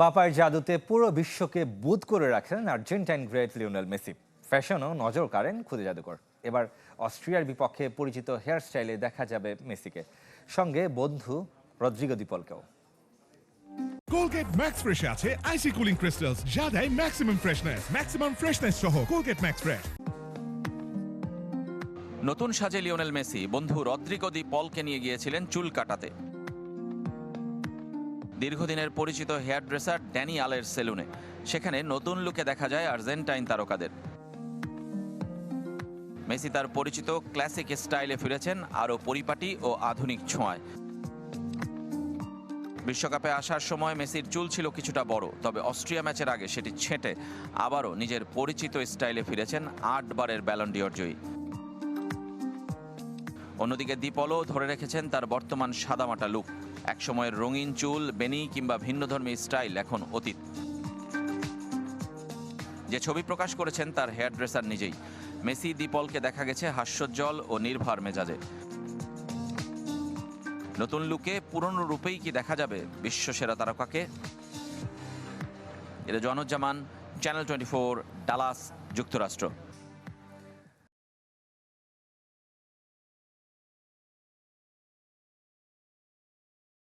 বাপার জাদুতে পুরো বিশ্বকে বুঁদ করে রাখেন আর্জেন্টাইন গ্রেট লিওনেল মেসি। ফ্যাশনও নজর কাড়েন খুদে জাদুকর। এবার অস্ট্রিয়ার বিপক্ষে পরিচিত হেয়ার স্টাইলে দেখা যাবে মেসিকে, সঙ্গে বন্ধু রদ্রিগো দি পলকেও। কোলগেট ম্যাক্স ফ্রেশে আছে আইসি কুলিং ক্রিস্টালস, যা দেয় ম্যাক্সিমাম ফ্রেশনেস সহ কোলগেট ম্যাক্স ফ্রেশ। নতুন সাজে লিওনেল মেসি বন্ধু রদ্রিগো দি পলকে নিয়ে গিয়েছিলেন চুল কাটাতে দীর্ঘদিনের পরিচিত হেয়ার ড্রেসার ড্যানি আলের সেলুনে। সেখানে নতুন লুকে দেখা যায় আর্জেন্টাইন তারকাদের। মেসি তার পরিচিত ক্লাসিক স্টাইলে ফিরেছেন আরও পরিপাটি ও আধুনিক ছোঁয়ায়। বিশ্বকাপে আসার সময় মেসির চুল ছিল কিছুটা বড়, তবে অস্ট্রিয়া ম্যাচের আগে সেটি ছেঁটে আবারও নিজের পরিচিত স্টাইলে ফিরেছেন 8 বারের ব্যালন ডিওর জয়ী। অন্যদিকে দি পলও ধরে রেখেছেন তার বর্তমান সাদামাটা লুক। একসময়ের রঙিন চুল, বেনি কিংবা ভিন্নধর্মী স্টাইল এখন অতীত। যে ছবি প্রকাশ করেছেন তার হেয়ার ড্রেসার নিজেই। মেসি দি পলকে দেখা গেছে হাস্যোজ্জ্বল ও নির্ভার মেজাজে। নতুন লুকে পুরনো রূপেই কি দেখা যাবে বিশ্বসেরা তারকাকে? এটা জনজ্জামান, চ্যানেল 24, ডালাস, যুক্তরাষ্ট্র।